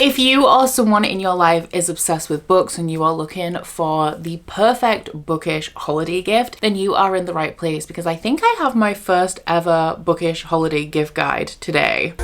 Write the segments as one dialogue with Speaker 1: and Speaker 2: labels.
Speaker 1: If you or someone in your life is obsessed with books and you are looking for the perfect bookish holiday gift, then you are in the right place, because I think I have my first ever bookish holiday gift guide today.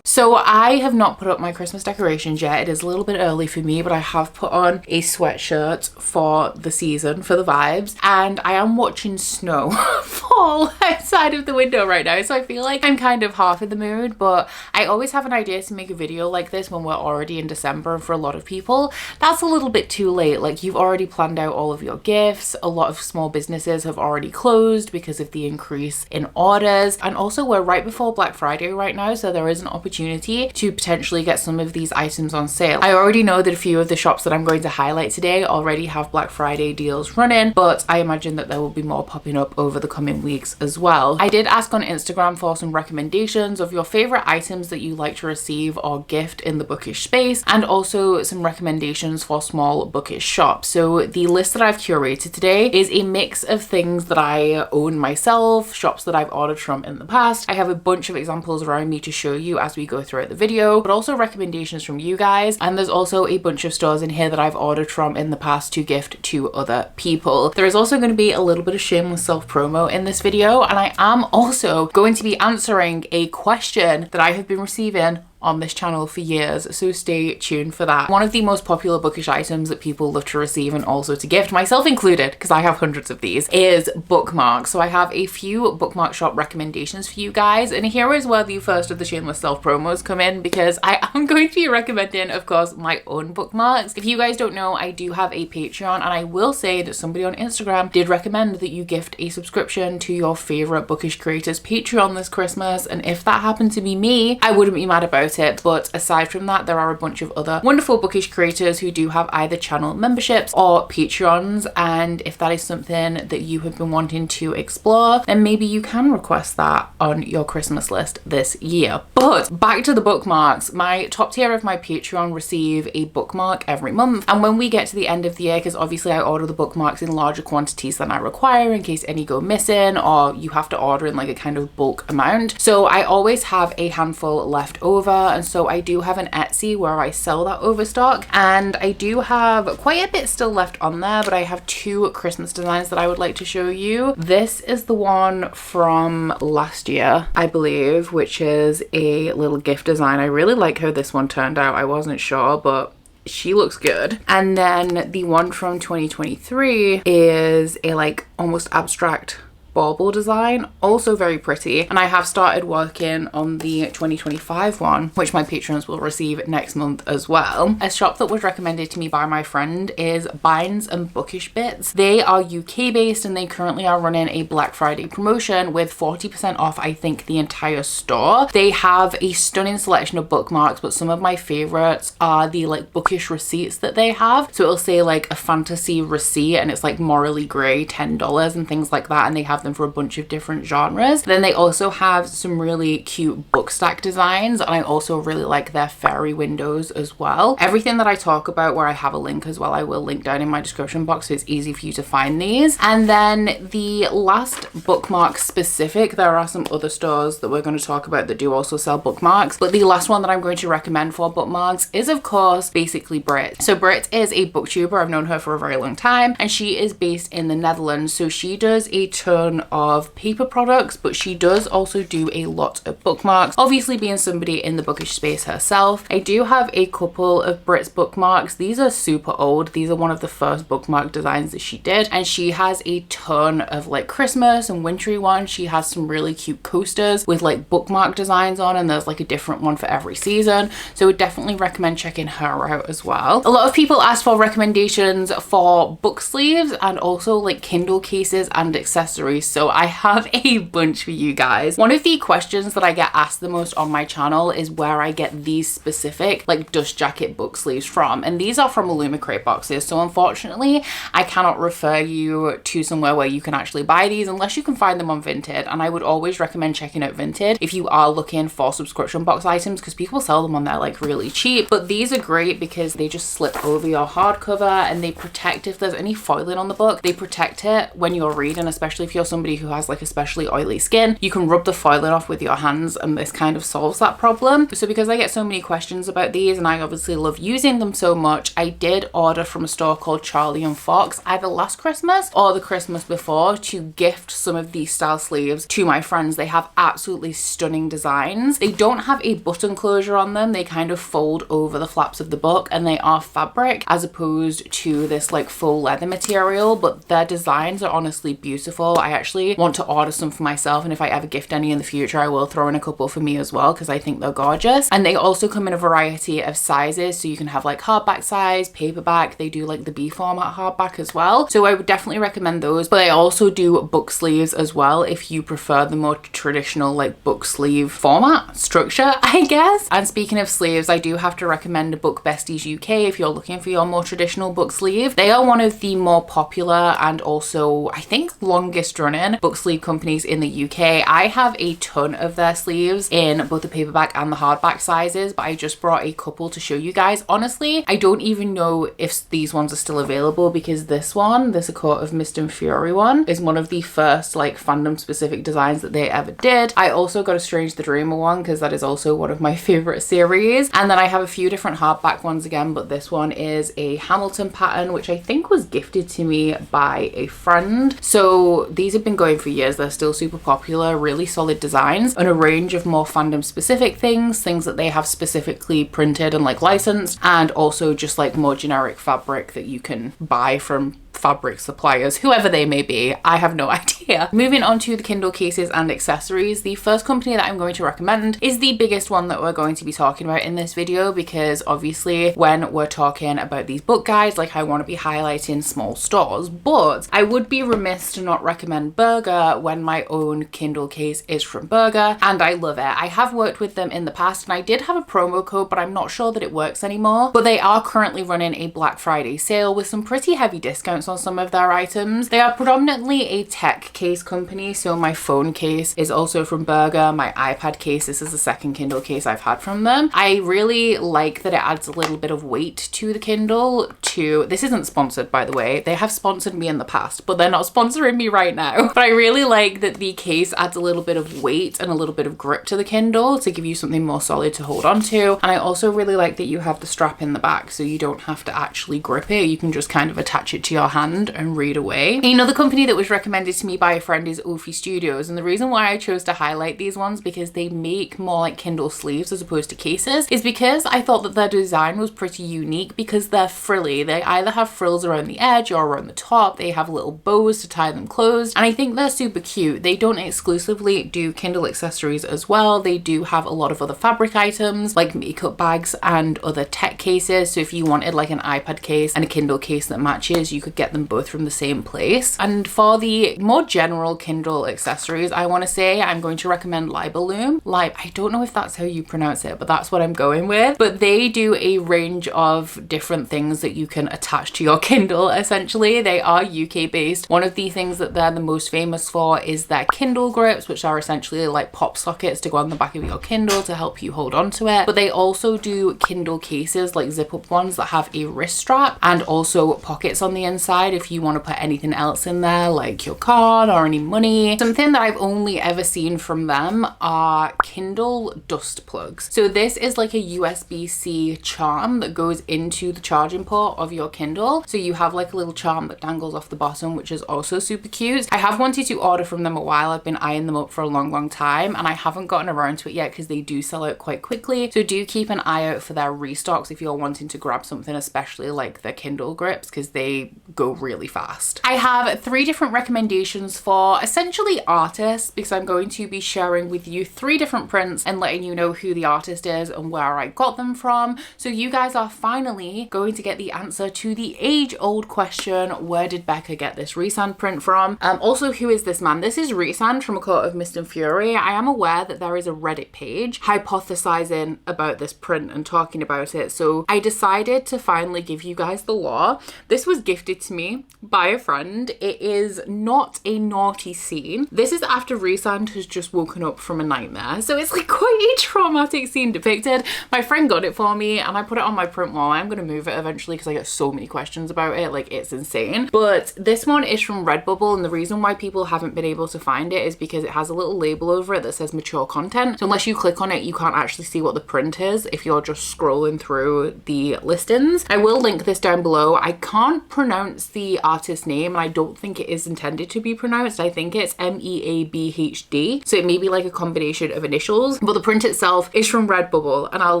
Speaker 1: So I have not put up my Christmas decorations yet. It is a little bit early for me, but I have put on a sweatshirt for the season, for the vibes, and I am watching snow fall outside of the window right now, so I feel like I'm kind of half in the mood. But I always have an idea to make a video like this when we're already in December, and for a lot of people that's a little bit too late. Like, you've already planned out all of your gifts. A lot of small businesses have already closed because of the increase in orders, and also we're right before Black Friday right now, so there is an opportunity to potentially get some of these items on sale. I already know that a few of the shops that I'm going to highlight today already have Black Friday deals running, but I imagine that there will be more popping up over the coming weeks as well. I did ask on Instagram for some recommendations of your favorite items that you like to receive or gift in the bookish space, and also some recommendations for small bookish shops. So the list that I've curated today is a mix of things that I own myself, shops that I've ordered from in the past. I have a bunch of examples around me to show you as we go throughout the video, but also recommendations from you guys. And there's also a bunch of stores in here that I've ordered from in the past to gift to other people. There is also going to be a little bit of shameless self-promo in this video, and I am also going to be answering a question that I have been receiving on this channel for years, so stay tuned for that. One of the most popular bookish items that people love to receive and also to gift, myself included, because I have hundreds of these, is bookmarks. So I have a few bookmark shop recommendations for you guys, and here is where the first of the shameless self promos come in, because I am going to be recommending, of course, my own bookmarks. If you guys don't know, I do have a Patreon, and I will say that somebody on Instagram did recommend that you gift a subscription to your favorite bookish creators Patreon this Christmas, and if that happened to be me, I wouldn't be mad about it. But aside from that, there are a bunch of other wonderful bookish creators who do have either channel memberships or Patreons, and if that is something that you have been wanting to explore, then maybe you can request that on your Christmas list this year. But back to the bookmarks. My top tier of my Patreon receive a bookmark every month, and when we get to the end of the year, because obviously I order the bookmarks in larger quantities than I require in case any go missing, or you have to order in like a kind of bulk amount, so I always have a handful left over. And so I do have an Etsy where I sell that overstock, and I do have quite a bit still left on there, but I have two Christmas designs that I would like to show you. This is the one from last year, I believe, which is a little gift design. I really like how this one turned out. I wasn't sure, but she looks good. And then the one from 2023 is a like almost abstract bauble design, also very pretty. And I have started working on the 2025 one, which my patrons will receive next month as well. A shop that was recommended to me by my friend is Binds and Bookish Bits. They are UK based, and they currently are running a Black Friday promotion with 40% off, I think, the entire store. They have a stunning selection of bookmarks, but some of my favorites are the like bookish receipts that they have. So it'll say like a fantasy receipt, and it's like morally grey, $10 and things like that, and they have them for a bunch of different genres. Then they also have some really cute book stack designs, and I also really like their fairy windows as well. Everything that I talk about, where I have a link as well, I will link down in my description box, so it's easy for you to find these. And then the last bookmark specific, there are some other stores that we're going to talk about that do also sell bookmarks, but the last one that I'm going to recommend for bookmarks is, of course, basically Brit. So Brit is a booktuber. I've known her for a very long time, and she is based in the Netherlands. So she does a ton of paper products, but she does also do a lot of bookmarks, obviously being somebody in the bookish space herself. I do have a couple of Brit's bookmarks. These are super old. These are one of the first bookmark designs that she did, and she has a ton of like Christmas and wintry ones. She has some really cute coasters with like bookmark designs on, and there's like a different one for every season, so I would definitely recommend checking her out as well. A lot of people ask for recommendations for book sleeves and also like Kindle cases and accessories, so I have a bunch for you guys. One of the questions that I get asked the most on my channel is where I get these specific like dust jacket book sleeves from, and these are from Illumicrate boxes, so unfortunately I cannot refer you to somewhere where you can actually buy these unless you can find them on Vinted, and I would always recommend checking out Vinted if you are looking for subscription box items, because people sell them on there like really cheap. But these are great because they just slip over your hardcover, and they protect, if there's any foiling on the book, they protect it when you're reading, especially if you're somebody who has like especially oily skin, you can rub the foiling off with your hands and this kind of solves that problem. So because I get so many questions about these and I obviously love using them so much, I did order from a store called Charlie and Fox either last Christmas or the Christmas before to gift some of these style sleeves to my friends. They have absolutely stunning designs. They don't have a button closure on them. They kind of fold over the flaps of the book and they are fabric as opposed to this like faux leather material, but their designs are honestly beautiful. I actually want to order some for myself, and if I ever gift any in the future, I will throw in a couple for me as well because I think they're gorgeous. And they also come in a variety of sizes, so you can have like hardback size, paperback. They do like the B format hardback as well, so I would definitely recommend those. But I also do book sleeves as well if you prefer the more traditional like book sleeve format structure, I guess. And speaking of sleeves, I do have to recommend Book Besties UK if you're looking for your more traditional book sleeve. They are one of the more popular and also I think longest running book sleeve companies in the UK. I have a ton of their sleeves in both the paperback and the hardback sizes, but I just brought a couple to show you guys. Honestly, I don't even know if these ones are still available because this one, this A Court of Mist and Fury one, is one of the first like fandom specific designs that they ever did. I also got a Strange the Dreamer one because that is also one of my favorite series. And then I have a few different hardback ones again, but this one is a Hamilton pattern, which I think was gifted to me by a friend. So these have been going for years. They're still super popular, really solid designs, and a range of more fandom specific things that they have specifically printed and like licensed, and also just like more generic fabric that you can buy from fabric suppliers, whoever they may be. I have no idea. Moving on to the Kindle cases and accessories, the first company that I'm going to recommend is the biggest one that we're going to be talking about in this video, because obviously when we're talking about these book guides, like I want to be highlighting small stores, but I would be remiss to not recommend Burger when my own Kindle case is from Burger and I love it. I have worked with them in the past and I did have a promo code, but I'm not sure that it works anymore. But they are currently running a Black Friday sale with some pretty heavy discounts on some of their items. They are predominantly a tech case company, so my phone case is also from Burger, my iPad case, this is the second Kindle case I've had from them. I really like that it adds a little bit of weight to the Kindle. This isn't sponsored, by the way. They have sponsored me in the past, but they're not sponsoring me right now. But I really like that the case adds a little bit of weight and a little bit of grip to the Kindle to give you something more solid to hold on to. And I also really like that you have the strap in the back, so you don't have to actually grip it. You can just kind of attach it to your hand and read away. Another company that was recommended to me by a friend is Ophie Studios, and the reason why I chose to highlight these ones because they make more like Kindle sleeves as opposed to cases is because I thought that their design was pretty unique because they're frilly. They either have frills around the edge or around the top. They have little bows to tie them closed, and I think they're super cute. They don't exclusively do Kindle accessories as well. They do have a lot of other fabric items like makeup bags and other tech cases, so if you wanted like an iPad case and a Kindle case that matches, you could get them both from the same place. And for the more general Kindle accessories, I want to say I'm going to recommend Libaloom. I don't know if that's how you pronounce it, but that's what I'm going with. But they do a range of different things that you can attach to your Kindle. Essentially, they are UK based. One of the things that they're the most famous for is their Kindle grips, which are essentially like pop sockets to go on the back of your Kindle to help you hold on to it. But they also do Kindle cases, like zip up ones that have a wrist strap and also pockets on the inside if you want to put anything else in there, like your card or any money. Something that I've only ever seen from them are Kindle dust plugs. So this is like a USB-C charm that goes into the charging port of your Kindle. So you have like a little charm that dangles off the bottom, which is also super cute. I have wanted to order from them a while. I've been eyeing them up for a long time and I haven't gotten around to it yet because they do sell out quite quickly. So do keep an eye out for their restocks if you're wanting to grab something, especially like the Kindle grips, because they go really fast. I have 3 different recommendations for essentially artists because I'm going to be sharing with you 3 different prints and letting you know who the artist is and where I got them from. So you guys are finally going to get the answer to the age-old question, where did Becca get this Rhysand print from? Also, who is this man? This is Rhysand from A Court of Mist and Fury. I am aware that there is a Reddit page hypothesizing about this print and talking about it, so I decided to finally give you guys the lore. This was gifted to me by a friend. It is not a naughty scene. This is after Rhysand has just woken up from a nightmare. So it's like quite a traumatic scene depicted. My friend got it for me and I put it on my print wall. I'm going to move it eventually because I get so many questions about it. Like, it's insane. But this one is from Redbubble, and the reason why people haven't been able to find it is because it has a little label over it that says mature content. So unless you click on it, you can't actually see what the print is if you're just scrolling through the listings. I will link this down below. I can't pronounce the artist name, and I don't think it is intended to be pronounced. I think it's Meabhd. So it may be like a combination of initials, but the print itself is from Redbubble, and I'll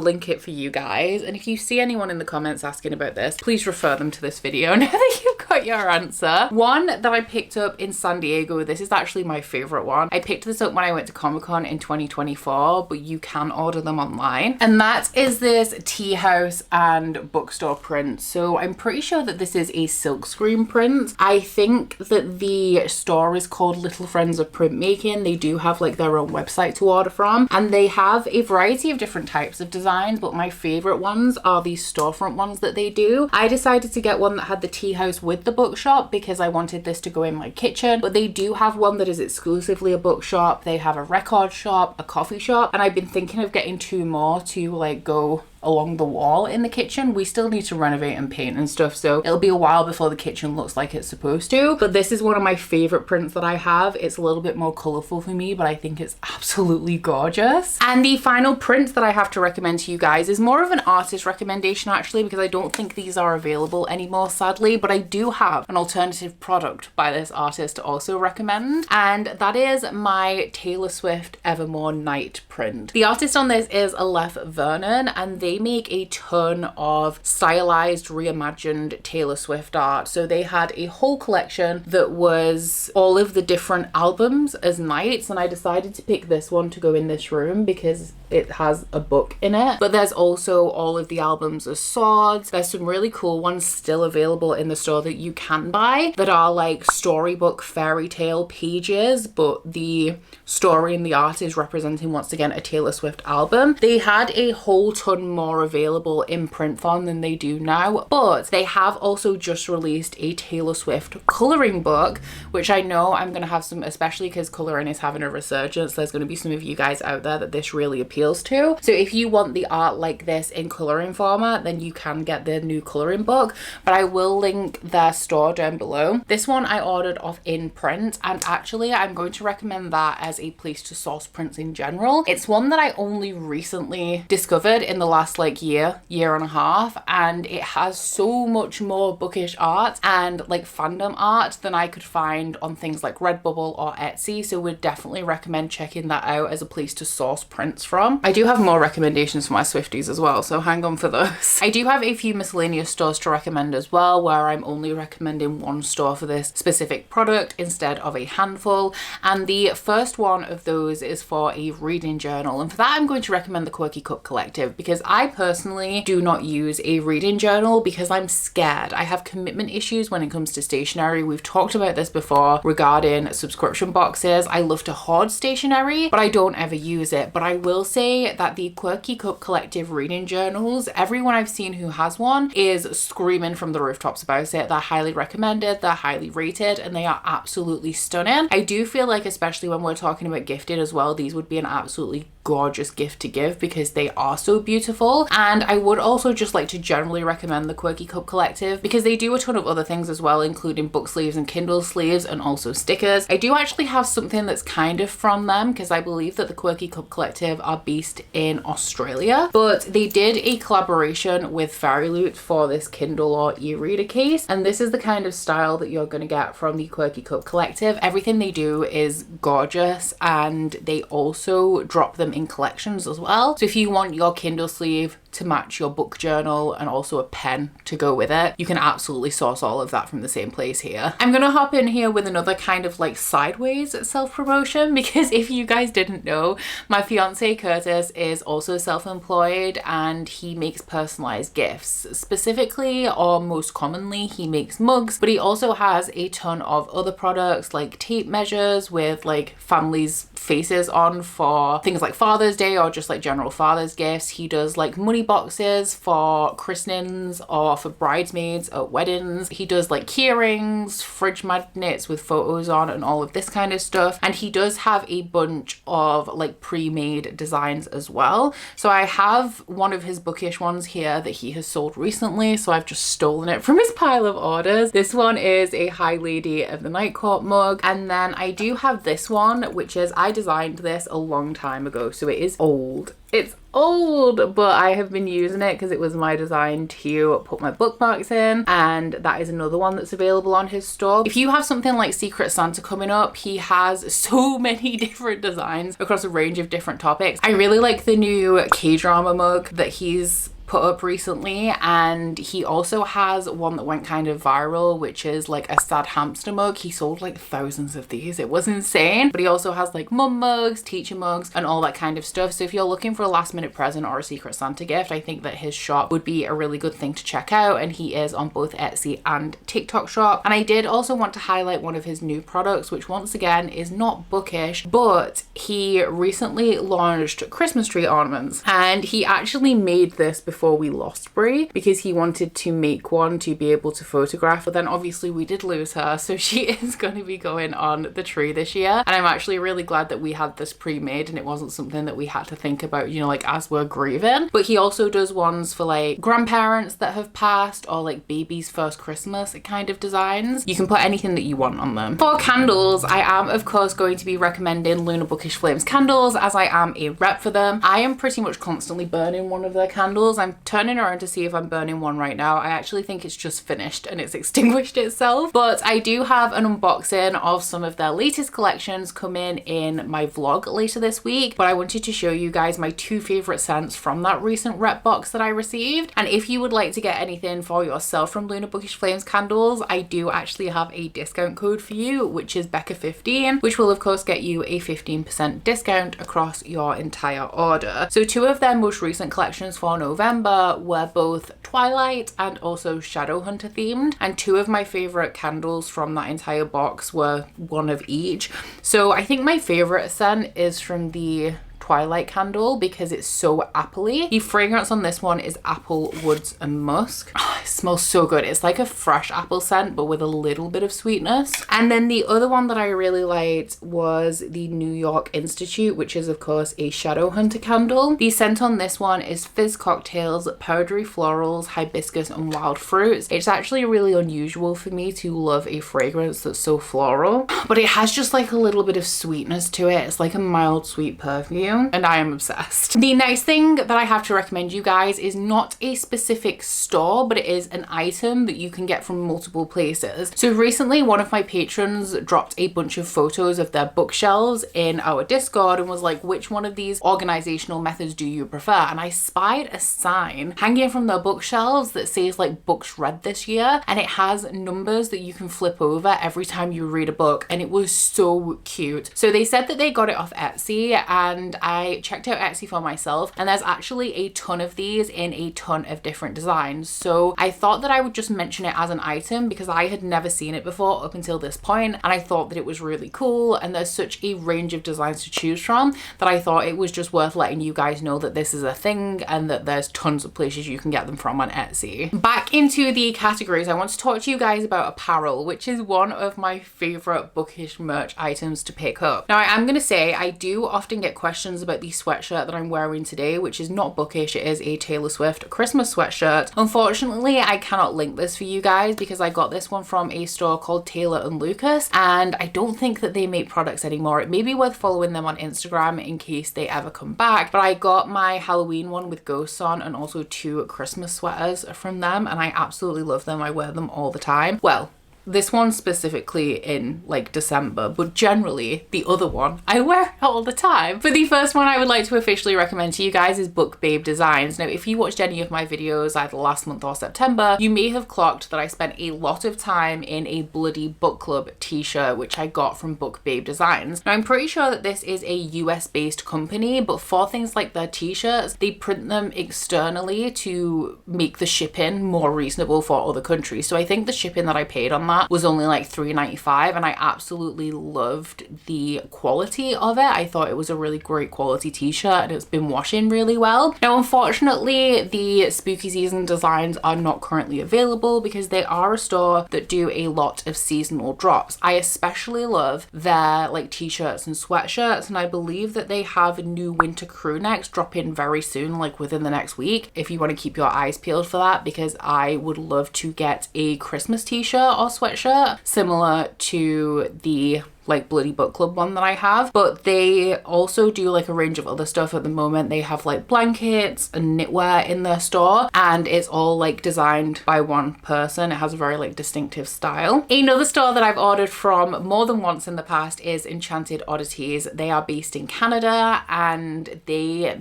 Speaker 1: link it for you guys. And if you see anyone in the comments asking about this, please refer them to this video now that you've got your answer. One that I picked up in San Diego, this is actually my favorite one. I picked this up when I went to Comic-Con in 2024, but you can order them online. And that is this tea house and bookstore print. So I'm pretty sure that this is a silkscreen print. I think that the store is called Little Friends of Printmaking. They do have like their own website to order from, and they have a variety of different types of designs, but my favorite ones are these storefront ones that they do. I decided to get one that had the tea house with the bookshop because I wanted this to go in my kitchen, but they do have one that is exclusively a bookshop. They have a record shop, a coffee shop, and I've been thinking of getting two more to like go along the wall in the kitchen. We still need to renovate and paint and stuff, so it'll be a while before the kitchen looks like it's supposed to. But this is one of my favorite prints that I have. It's a little bit more colorful for me, but I think it's absolutely gorgeous. And the final print that I have to recommend to you guys is more of an artist recommendation actually, because I don't think these are available anymore, sadly, but I do have an alternative product by this artist to also recommend, and that is my Taylor Swift Evermore Night print. The artist on this is Aleph Vernon, and they make a ton of stylized, reimagined Taylor Swift art. So they had a whole collection that was all of the different albums as nights, and I decided to pick this one to go in this room because it has a book in it. But there's also all of the albums as swords. There's some really cool ones still available in the store that you can buy that are like storybook fairy tale pages, but the story and the art is representing once again a Taylor Swift album. They had a whole ton more available in print form than they do now, but they have also just released a Taylor Swift coloring book, which I know I'm gonna have some, especially because coloring is having a resurgence. There's gonna be some of you guys out there that this really appeals to. So if you want the art like this in coloring format, then you can get the new coloring book, but I will link their store down below. This one I ordered off in print, and actually I'm going to recommend that as a place to source prints in general. It's one that I only recently discovered in the last like year and a half, and it has so much more bookish art and like fandom art than I could find on things like Redbubble or Etsy, so would definitely recommend checking that out as a place to source prints from. I do have more recommendations for my Swifties as well, so hang on for those. I do have a few miscellaneous stores to recommend as well, where I'm only recommending one store for this specific product instead of a handful, and the first one of those is for a reading journal, and for that I'm going to recommend the Quirky Cup Collective, because I personally do not use a reading journal because I'm scared. I have commitment issues when it comes to stationery. We've talked about this before regarding subscription boxes. I love to hoard stationery, but I don't ever use it. But I will say that the Quirky Cup Collective reading journals, everyone I've seen who has one is screaming from the rooftops about it. They're highly recommended, they're highly rated, and they are absolutely stunning. I do feel like, especially when we're talking about gifted as well, these would be an absolutely gorgeous gift to give because they are so beautiful. And I would also just like to generally recommend the Quirky Cup Collective because they do a ton of other things as well, including book sleeves and Kindle sleeves, and also stickers. I do actually have something that's kind of from them because I believe that the Quirky Cup Collective are based in Australia, but they did a collaboration with Fairy Loot for this Kindle or e-reader case, and this is the kind of style that you're going to get from the Quirky Cup Collective. Everything they do is gorgeous, and they also drop them in collections as well. So if you want your Kindle sleeve to match your book journal and also a pen to go with it, you can absolutely source all of that from the same place here. I'm gonna hop in here with another kind of like sideways self-promotion, because if you guys didn't know, my fiance Curtis is also self-employed and he makes personalized gifts. Specifically, or most commonly, he makes mugs, but he also has a ton of other products like tape measures with like families' faces on for things like Father's Day or just like general Father's gifts. He does like money boxes for christenings or for bridesmaids at weddings. He does like key rings, fridge magnets with photos on and all of this kind of stuff. And he does have a bunch of like pre-made designs as well. So I have one of his Bookish ones here that he has sold recently, so I've just stolen it from his pile of orders. This one is a High Lady of the Night Court mug, and then I do have this one, which is, I designed this a long time ago, so it is old. It's old, but I have been using it because it was my design to put my bookmarks in, and that is another one that's available on his store. If you have something like Secret Santa coming up, he has so many different designs across a range of different topics. I really like the new K-drama mug that he's put up recently, and he also has one that went kind of viral, which is like a sad hamster mug. He sold like thousands of these. It was insane. But he also has like mum mugs, teacher mugs, and all that kind of stuff. So if you're looking for a last minute present or a Secret Santa gift, I think that his shop would be a really good thing to check out, and he is on both Etsy and TikTok shop. And I did also want to highlight one of his new products, which once again is not Bookish, but he recently launched Christmas tree ornaments, and he actually made this before we lost Brie because he wanted to make one to be able to photograph, but then obviously we did lose her, so she is going to be going on the tree this year. And I'm actually really glad that we had this pre-made and it wasn't something that we had to think about, you know, like as we're grieving. But he also does ones for like grandparents that have passed, or like baby's first Christmas kind of designs. You can put anything that you want on them. For candles, I am of course going to be recommending Luna Bookish Flames candles, as I am a rep for them. I am pretty much constantly burning one of their candles. I'm turning around to see if I'm burning one right now. I actually think it's just finished and it's extinguished itself, but I do have an unboxing of some of their latest collections coming in my vlog later this week. But I wanted to show you guys my two favorite scents from that recent rep box that I received. And if you would like to get anything for yourself from Luna Bookish Flames candles, I do actually have a discount code for you, which is Becca15, which will of course get you a 15% discount across your entire order. So two of their most recent collections for November were both Twilight and also Shadowhunter themed, and two of my favorite candles from that entire box were one of each. So I think my favorite scent is from the Twilight candle because it's so appley. The fragrance on this one is apple, woods, and musk. Oh, it smells so good. It's like a fresh apple scent but with a little bit of sweetness. And then the other one that I really liked was the New York Institute, which is of course a Shadowhunter candle. The scent on this one is fizz cocktails, powdery florals, hibiscus, and wild fruits. It's actually really unusual for me to love a fragrance that's so floral, but it has just like a little bit of sweetness to it. It's like a mild sweet perfume, and I am obsessed. The next thing that I have to recommend you guys is not a specific store, but it is an item that you can get from multiple places. So recently one of my patrons dropped a bunch of photos of their bookshelves in our Discord and was like, which one of these organizational methods do you prefer? And I spied a sign hanging from their bookshelves that says like books read this year, and it has numbers that you can flip over every time you read a book, and it was so cute. So they said that they got it off Etsy, and I checked out Etsy for myself, and there's actually a ton of these in a ton of different designs. So I thought that I would just mention it as an item because I had never seen it before up until this point, and I thought that it was really cool, and there's such a range of designs to choose from that I thought it was just worth letting you guys know that this is a thing and that there's tons of places you can get them from on Etsy. Back into the categories, I want to talk to you guys about apparel, which is one of my favorite Bookish merch items to pick up. Now I am going to say I do often get questions about the sweatshirt that I'm wearing today, which is not Bookish. It is a Taylor Swift Christmas sweatshirt. Unfortunately, I cannot link this for you guys because I got this one from a store called Taylor and Lucas, and I don't think that they make products anymore. It may be worth following them on Instagram in case they ever come back, but I got my Halloween one with ghosts on and also two Christmas sweaters from them, and I absolutely love them. I wear them all the time. Well, this one specifically in like December, but generally the other one I wear all the time. But the first one I would like to officially recommend to you guys is Book Babe Designs. Now, if you watched any of my videos either last month or September, you may have clocked that I spent a lot of time in a bloody book club t-shirt, which I got from Book Babe Designs. Now, I'm pretty sure that this is a US based company, but for things like their t-shirts, they print them externally to make the shipping more reasonable for other countries. So I think the shipping that I paid on that format was only like $3.95, and I absolutely loved the quality of it. I thought it was a really great quality t-shirt and it's been washing really well. Now, unfortunately, the spooky season designs are not currently available because they are a store that do a lot of seasonal drops. I especially love their like t-shirts and sweatshirts, and I believe that they have new winter crew necks dropping very soon, like within the next week, if you want to keep your eyes peeled for that, because I would love to get a Christmas t-shirt or sweatshirt similar to the like Bloody Book Club one that I have. But they also do like a range of other stuff at the moment. They have like blankets and knitwear in their store, and it's all like designed by one person. It has a very like distinctive style. Another store that I've ordered from more than once in the past is Enchanted Oddities. They are based in Canada, and they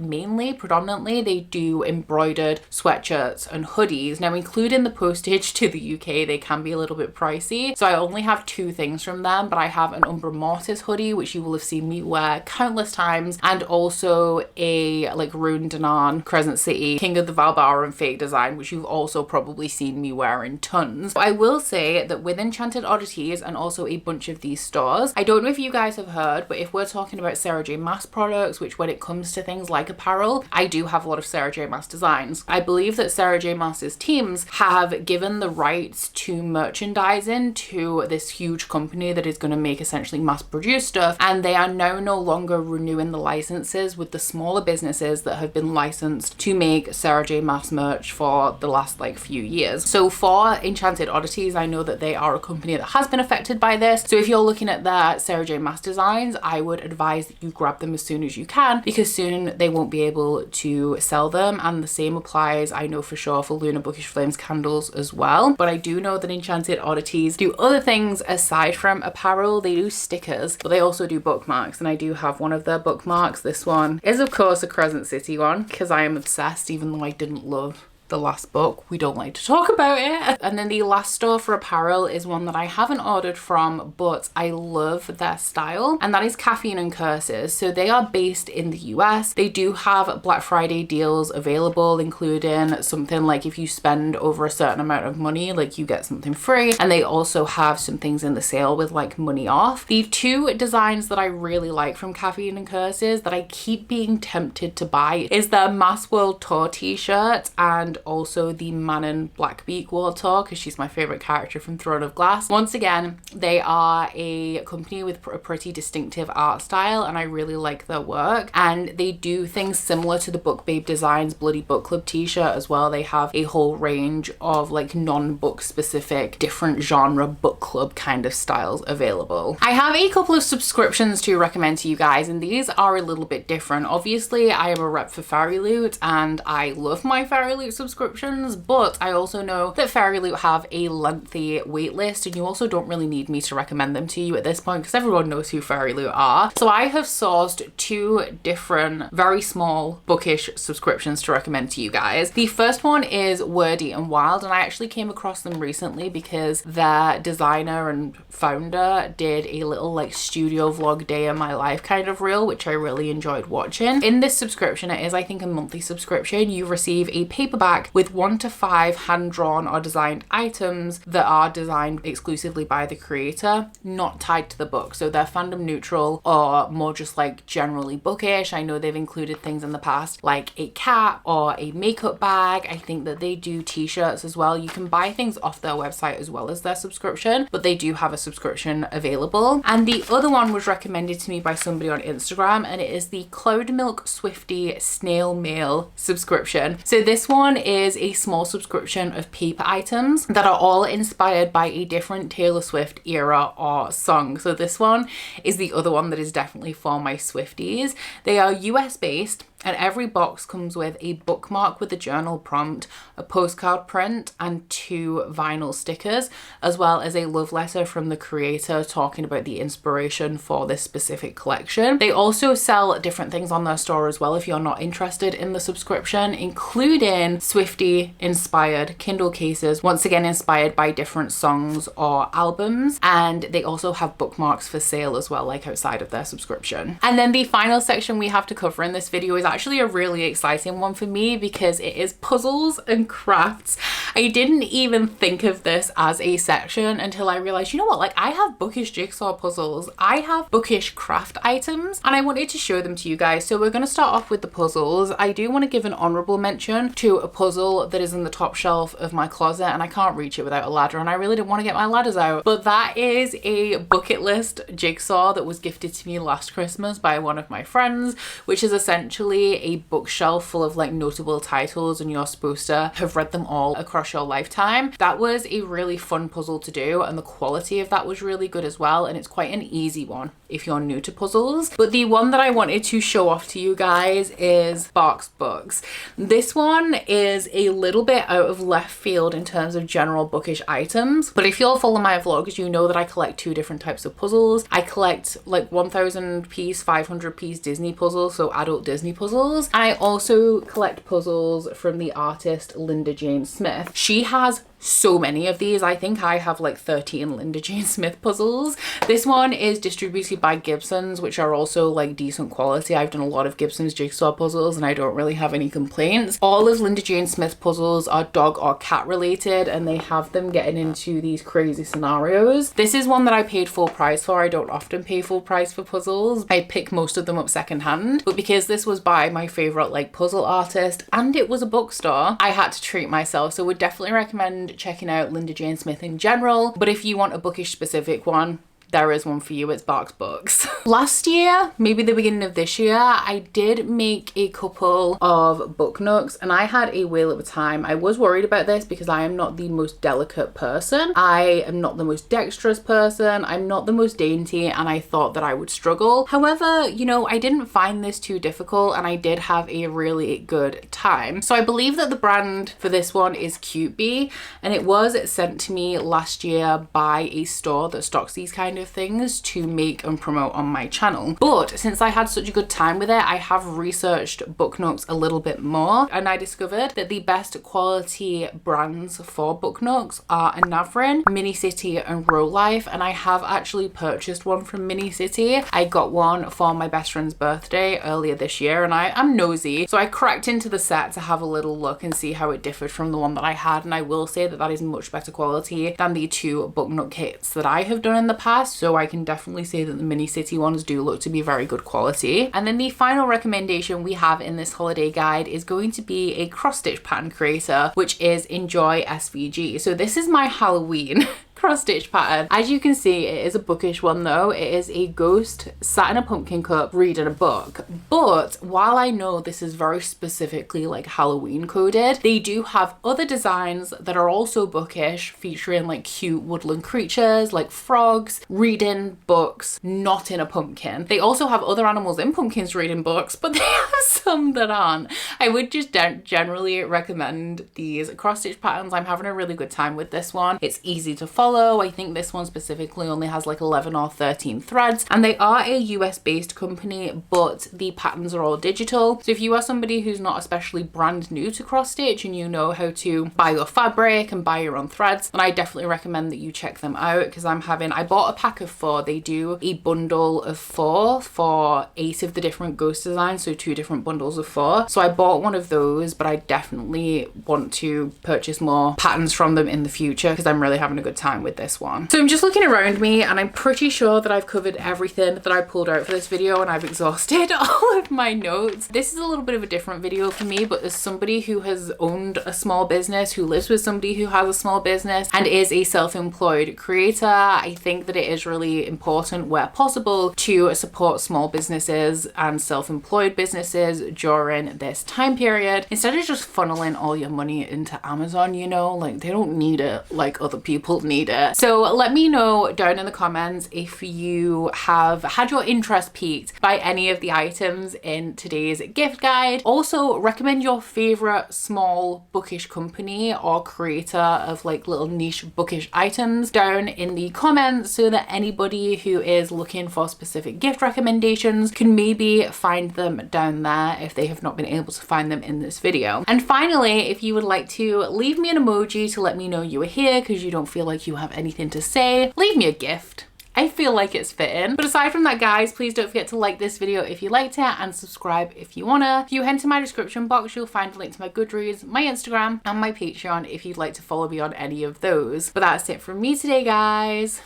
Speaker 1: predominantly they do embroidered sweatshirts and hoodies. Now, including the postage to the UK, they can be a little bit pricey, so I only have two things from them, but I have an Umbra Mortis hoodie, which you will have seen me wear countless times, and also a like Rune Danan Crescent City King of the Valbara and fake design, which you've also probably seen me wearing tons. I will say that with Enchanted Oddities and also a bunch of these stores, I don't know if you guys have heard, but if we're talking about Sarah J Maas products, which when it comes to things like apparel, I do have a lot of Sarah J Maas designs. I believe that Sarah J Maas's teams have given the rights to merchandising to this huge company that is going to make essentially mass produce stuff, and they are now no longer renewing the licenses with the smaller businesses that have been licensed to make Sarah J Maas merch for the last like few years. So for Enchanted Oddities, I know that they are a company that has been affected by this, so if you're looking at their Sarah J Maas designs, I would advise that you grab them as soon as you can, because soon they won't be able to sell them. And the same applies, I know for sure, for Luna Bookish Flames candles as well. But I do know that Enchanted Oddities do other things aside from apparel. They do stickers, but they also do bookmarks, and I do have one of their bookmarks. This one is of course a Crescent City one, because I am obsessed, even though I didn't love the last book. We don't like to talk about it. And then the last store for apparel is one that I haven't ordered from, but I love their style, and that is Caffeine and Curses. So they are based in the US. They do have Black Friday deals available, including something like if you spend over a certain amount of money, like you get something free, and they also have some things in the sale with like money off. The two designs that I really like from Caffeine and Curses that I keep being tempted to buy is their Mass World Tour t-shirt, and also the Manon Blackbeak World Tour, because she's my favorite character from Throne of Glass. Once again, they are a company with a pretty distinctive art style, and I really like their work, and they do things similar to the Book Babe Designs Bloody Book Club t-shirt as well. They have a whole range of like non-book specific different genre book club kind of styles available. I have a couple of subscriptions to recommend to you guys, and these are a little bit different. Obviously, I am a rep for Fairy Loot, and I love my Fairy Loot subscriptions, but I also know that Fairy Loot have a lengthy wait list, and you also don't really need me to recommend them to you at this point because everyone knows who Fairy Loot are. So I have sourced two different very small bookish subscriptions to recommend to you guys. The first one is Wordy and Wild, and I actually came across them recently because their designer and founder did a little like studio vlog day in my life kind of reel, which I really enjoyed watching. In this subscription, it is I think a monthly subscription, you receive a paperback with 1 to 5 hand-drawn or designed items that are designed exclusively by the creator, not tied to the book. So they're fandom neutral or more just like generally bookish. I know they've included things in the past like a cap or a makeup bag. I think that they do t-shirts as well. You can buy things off their website as well as their subscription, but they do have a subscription available. And the other one was recommended to me by somebody on Instagram, and it is the Cloud Milk Swifty Snail Mail subscription. So this one is a small subscription of paper items that are all inspired by a different Taylor Swift era or song. So this one is the other one that is definitely for my Swifties. They are US based, and every box comes with a bookmark with a journal prompt, a postcard print, and 2 vinyl stickers, as well as a love letter from the creator talking about the inspiration for this specific collection. They also sell different things on their store as well if you're not interested in the subscription, including Swiftie inspired Kindle cases, once again inspired by different songs or albums, and they also have bookmarks for sale as well, like outside of their subscription. And then the final section we have to cover in this video is actually a really exciting one for me because it is puzzles and crafts. I didn't even think of this as a section until I realized, you know what, like I have Bookish jigsaw puzzles, I have Bookish craft items, and I wanted to show them to you guys. So we're going to start off with the puzzles. I do want to give an honorable mention to a puzzle that is in the top shelf of my closet, and I can't reach it without a ladder, and I really didn't want to get my ladders out. But that is a bucket list jigsaw that was gifted to me last Christmas by one of my friends, which is essentially a bookshelf full of like notable titles, and you're supposed to have read them all across your lifetime. That was a really fun puzzle to do, and the quality of that was really good as well, and it's quite an easy one if you're new to puzzles. But the one that I wanted to show off to you guys is Box Books. This one is a little bit out of left field in terms of general bookish items, but if you'll follow my vlogs, you know that I collect two different types of puzzles. I collect like 1,000 piece, 500 piece Disney puzzles, so adult Disney puzzles. I also collect puzzles from the artist Linda Jane Smith. She has so many of these. I think I have like 13 Linda Jane Smith puzzles. This one is distributed by Gibson's, which are also like decent quality. I've done a lot of Gibson's jigsaw puzzles and I don't really have any complaints. All of Linda Jane Smith puzzles are dog or cat related, and they have them getting into these crazy scenarios. This is one that I paid full price for. I don't often pay full price for puzzles. I pick most of them up secondhand, but because this was by my favorite like puzzle artist and it was a bookstore, I had to treat myself. So would definitely recommend checking out Linda Jane Smith in general, but if you want a bookish specific one, there is one for you. It's Box Books. Last year, maybe the beginning of this year, I did make a couple of book nooks, and I had a whale of a time. I was worried about this because I am not the most delicate person. I am not the most dexterous person. I'm not the most dainty, and I thought that I would struggle. However, you know, I didn't find this too difficult, and I did have a really good time. So I believe that the brand for this one is Cute Bee, and it was sent to me last year by a store that stocks these kind of things to make and promote on my channel. But since I had such a good time with it, I have researched book nooks a little bit more, and I discovered that the best quality brands for book nooks are Everand, Mini City and Row Life, and I have actually purchased one from Mini City. I got one for my best friend's birthday earlier this year, and I'm nosy, so I cracked into the set to have a little look and see how it differed from the one that I had, and I will say that that is much better quality than the two book nook kits that I have done in the past. So I can definitely say that the Mini City ones do look to be very good quality. And then the final recommendation we have in this holiday guide is going to be a cross stitch pattern creator, which is Enjoy SVG. So this is my Halloween cross stitch pattern. As you can see, it is a bookish one though. It is a ghost sat in a pumpkin cup reading a book. But while I know this is very specifically like Halloween coded, they do have other designs that are also bookish, featuring like cute woodland creatures like frogs reading books, not in a pumpkin. They also have other animals in pumpkins reading books, but they have some that aren't. I would just generally recommend these cross stitch patterns. I'm having a really good time with this one. It's easy to follow. I think this one specifically only has like 11 or 13 threads, and they are a US based company, but the patterns are all digital. So if you are somebody who's not especially brand new to cross stitch and you know how to buy your fabric and buy your own threads, then I definitely recommend that you check them out, because I bought a pack of 4. They do a bundle of 4 for 8 of the different ghost designs, so 2 different bundles of 4. So I bought one of those, but I definitely want to purchase more patterns from them in the future because I'm really having a good time with this one. So I'm just looking around me and I'm pretty sure that I've covered everything that I pulled out for this video, and I've exhausted all of my notes. This is a little bit of a different video for me, but as somebody who has owned a small business, who lives with somebody who has a small business and is a self-employed creator, I think that it is really important where possible to support small businesses and self-employed businesses during this time period, instead of just funneling all your money into Amazon. You know, like they don't need it like other people need it. So let me know down in the comments if you have had your interest piqued by any of the items in today's gift guide. Also, recommend your favorite small bookish company or creator of like little niche bookish items down in the comments, so that anybody who is looking for specific gift recommendations can maybe find them down there if they have not been able to find them in this video. And finally, if you would like to leave me an emoji to let me know you are here because you don't feel like you have anything to say, leave me a gift. I feel like it's fitting. But aside from that, guys, please don't forget to like this video if you liked it and subscribe if you wanna. If you head to my description box, you'll find a link to my Goodreads, my Instagram, and my Patreon if you'd like to follow me on any of those. But that's it from me today, guys.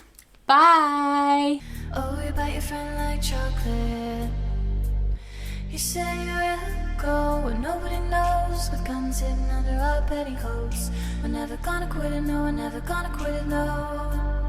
Speaker 1: Bye!
Speaker 2: Oh, you bite your friend like chocolate. You say you'll go where nobody knows, with guns hidden under our petticoats. We're never gonna quit it, no, we're never gonna quit it, no.